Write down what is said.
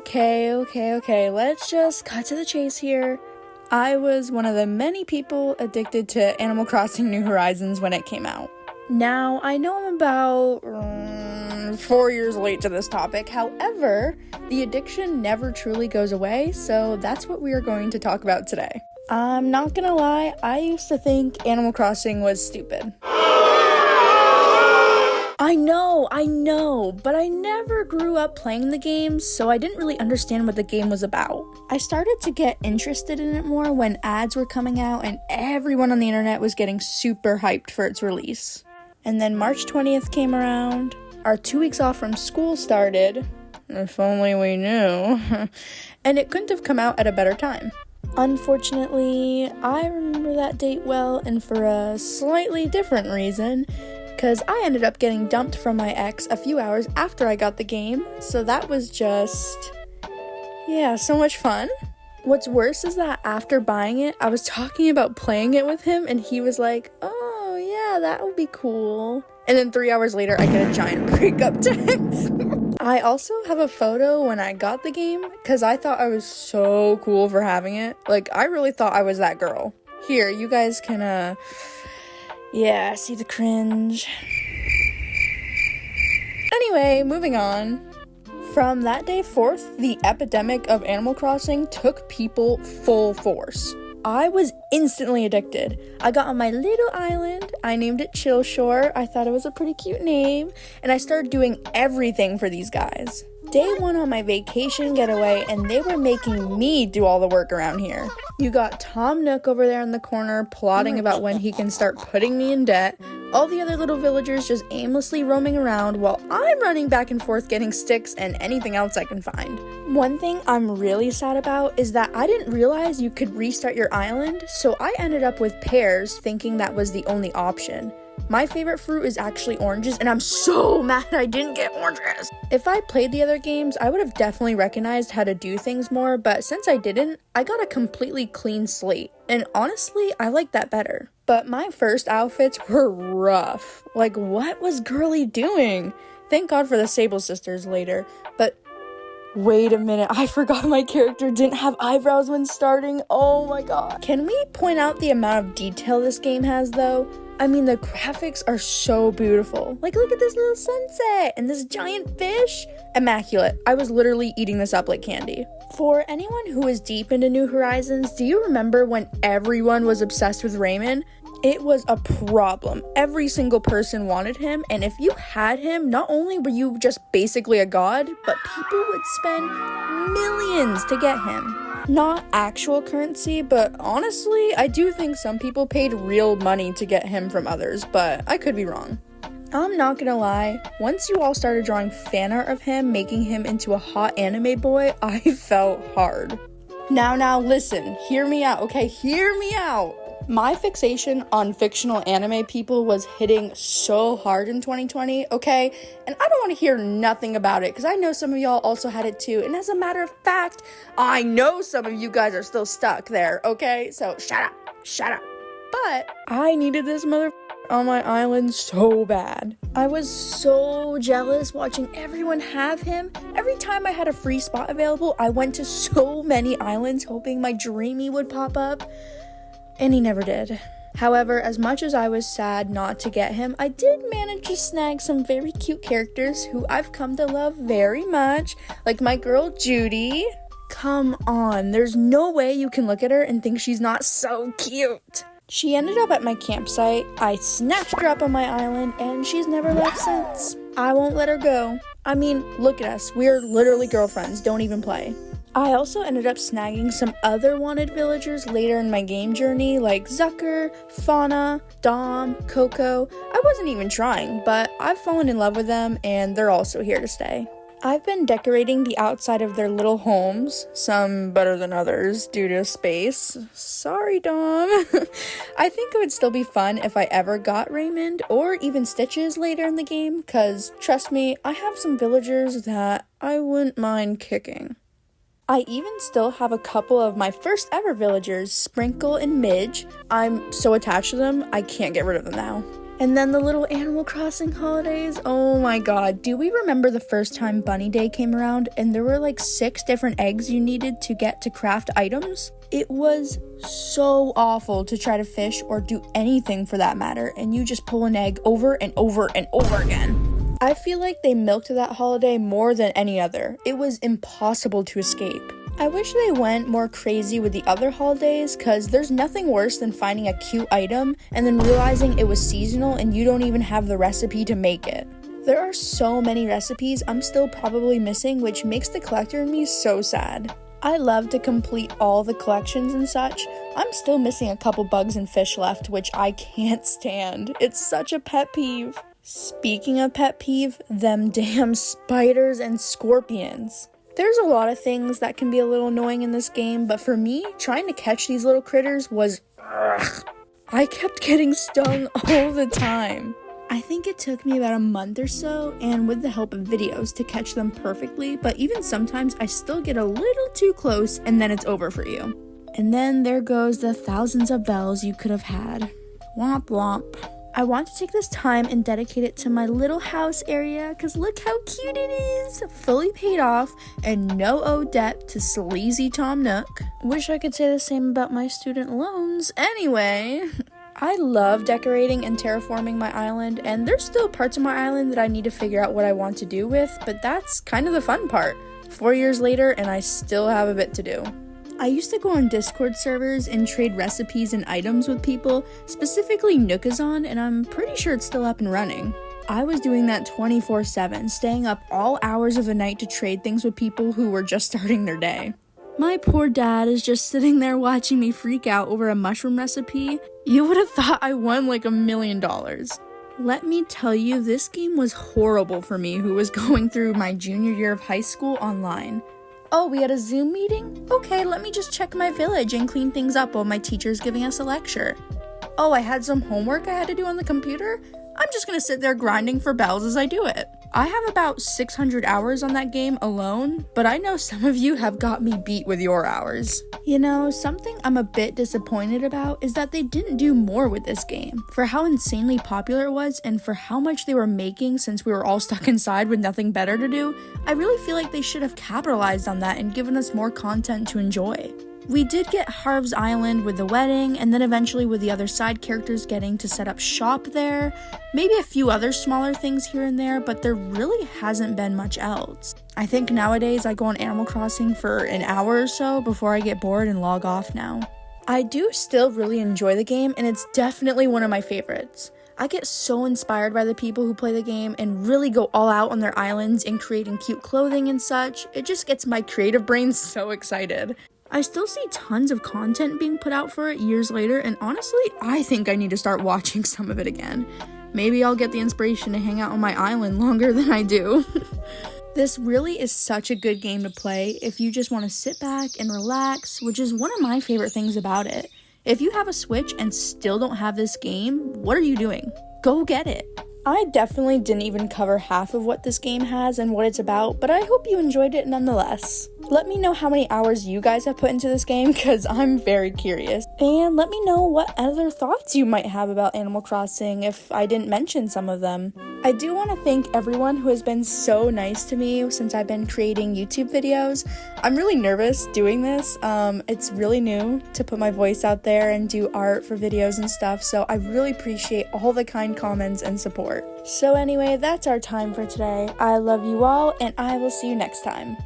Okay. Let's just cut to the chase here. I was one of the many people addicted to Animal Crossing New Horizons when it came out. Now, I know I'm about 4 years late to this topic. However, the addiction never truly goes away, so that's what we are going to talk about today. I'm not gonna lie, I used to think Animal Crossing was stupid. I know, but I never grew up playing the game, so I didn't really understand what the game was about. I started to get interested in it more when ads were coming out and everyone on the internet was getting super hyped for its release. And then March 20th came around, our 2 weeks off from school started, if only we knew, and it couldn't have come out at a better time. Unfortunately, I remember that date well, and for a slightly different reason, because I ended up getting dumped from my ex a few hours after I got the game, so that was just, so much fun. What's worse is that after buying it, I was talking about playing it with him, and he was like, oh yeah, that would be cool. And then 3 hours later, I get a giant breakup text. I also have a photo when I got the game, because I thought I was so cool for having it. Like, I really thought I was that girl. Here, you guys can, see the cringe. Anyway, moving on. From that day forth, the epidemic of Animal Crossing took people full force. I was instantly addicted. I got on my little island, I named it Chill Shore, I thought it was a pretty cute name, and I started doing everything for these guys. Day one on my vacation getaway, and they were making me do all the work around here. You got Tom Nook over there in the corner plotting about when he can start putting me in debt. All the other little villagers just aimlessly roaming around while I'm running back and forth getting sticks and anything else I can find. One thing I'm really sad about is that I didn't realize you could restart your island, so I ended up with pears thinking that was the only option. My favorite fruit is actually oranges, and I'm so mad I didn't get oranges. If I played the other games, I would have definitely recognized how to do things more, but since I didn't, I got a completely clean slate, and honestly, I like that better. But my first outfits were rough. Like, what was Girly doing? Thank God for the Sable sisters later, but wait a minute, I forgot my character didn't have eyebrows when starting. Oh my god. Can we point out the amount of detail this game has, though? I mean, the graphics are so beautiful. Like, look at this little sunset and this giant fish. Immaculate. I was literally eating this up like candy. For anyone who is deep into New Horizons, do you remember when everyone was obsessed with Raymond? It was a problem. Every single person wanted him, and if you had him, not only were you just basically a god, but people would spend millions to get him. Not actual currency, but honestly, I do think some people paid real money to get him from others, but I could be wrong. I'm not gonna lie, once you all started drawing fan art of him, making him into a hot anime boy, I felt hard. Now listen, hear me out, okay? Hear me out! My fixation on fictional anime people was hitting so hard in 2020, okay? And I don't want to hear nothing about it, because I know some of y'all also had it too, and as a matter of fact, I know some of you guys are still stuck there, okay? So, shut up. But I needed this on my island so bad. I was so jealous watching everyone have him. Every time I had a free spot available, I went to so many islands hoping my dreamy would pop up. And he never did. However, as much as I was sad not to get him, I did manage to snag some very cute characters who I've come to love very much, like my girl Judy. Come on, there's no way you can look at her and think she's not so cute. She ended up at my campsite, I snatched her up on my island, and she's never left since. I won't let her go. I mean, look at us, we're literally girlfriends, don't even play. I also ended up snagging some other wanted villagers later in my game journey, like Zucker, Fauna, Dom, Coco. I wasn't even trying, but I've fallen in love with them, and they're also here to stay. I've been decorating the outside of their little homes, some better than others due to space. Sorry, Dom. I think it would still be fun if I ever got Raymond, or even Stitches later in the game, cause trust me, I have some villagers that I wouldn't mind kicking. I even still have a couple of my first ever villagers, Sprinkle and Midge. I'm so attached to them, I can't get rid of them now. And then the little Animal Crossing holidays, oh my god, do we remember the first time Bunny Day came around and there were like 6 different eggs you needed to get to craft items? It was so awful to try to fish or do anything for that matter, and you just pull an egg over and over and over again. I feel like they milked that holiday more than any other. It was impossible to escape. I wish they went more crazy with the other holidays, cause there's nothing worse than finding a cute item and then realizing it was seasonal and you don't even have the recipe to make it. There are so many recipes I'm still probably missing, which makes the collector in me so sad. I love to complete all the collections and such. I'm still missing a couple bugs and fish left, which I can't stand. It's such a pet peeve. Speaking of pet peeve, them damn spiders and scorpions. There's a lot of things that can be a little annoying in this game, but for me, trying to catch these little critters was I kept getting stung all the time. I think it took me about a month or so, and with the help of videos, to catch them perfectly, but even sometimes I still get a little too close and then it's over for you. And then there goes the thousands of bells you could have had. Womp womp. I want to take this time and dedicate it to my little house area, because look how cute it is! Fully paid off and no owed debt to sleazy Tom Nook. Wish I could say the same about my student loans. Anyway, I love decorating and terraforming my island, and there's still parts of my island that I need to figure out what I want to do with, but that's kind of the fun part. 4 years later and I still have a bit to do. I used to go on Discord servers and trade recipes and items with people, specifically Nookazon, and I'm pretty sure it's still up and running. I was doing that 24/7, staying up all hours of the night to trade things with people who were just starting their day. My poor dad is just sitting there watching me freak out over a mushroom recipe. You would have thought I won like $1 million. Let me tell you, this game was horrible for me, who was going through my junior year of high school online. Oh, we had a Zoom meeting? Okay, let me just check my village and clean things up while my teacher's giving us a lecture. Oh, I had some homework I had to do on the computer? I'm just gonna sit there grinding for bells as I do it. I have about 600 hours on that game alone, but I know some of you have got me beat with your hours. You know, something I'm a bit disappointed about is that they didn't do more with this game. For how insanely popular it was and for how much they were making since we were all stuck inside with nothing better to do, I really feel like they should have capitalized on that and given us more content to enjoy. We did get Harv's Island with the wedding, and then eventually with the other side characters getting to set up shop there. Maybe a few other smaller things here and there, but there really hasn't been much else. I think nowadays I go on Animal Crossing for an hour or so before I get bored and log off now. I do still really enjoy the game, and it's definitely one of my favorites. I get so inspired by the people who play the game and really go all out on their islands and creating cute clothing and such. It just gets my creative brain so excited. I still see tons of content being put out for it years later, and honestly, I think I need to start watching some of it again. Maybe I'll get the inspiration to hang out on my island longer than I do. This really is such a good game to play if you just want to sit back and relax, which is one of my favorite things about it. If you have a Switch and still don't have this game, what are you doing? Go get it. I definitely didn't even cover half of what this game has and what it's about, but I hope you enjoyed it nonetheless. Let me know how many hours you guys have put into this game, because I'm very curious. And let me know what other thoughts you might have about Animal Crossing if I didn't mention some of them. I do want to thank everyone who has been so nice to me since I've been creating YouTube videos. I'm really nervous doing this. It's really new to put my voice out there and do art for videos and stuff, so I really appreciate all the kind comments and support. So anyway, that's our time for today. I love you all, and I will see you next time.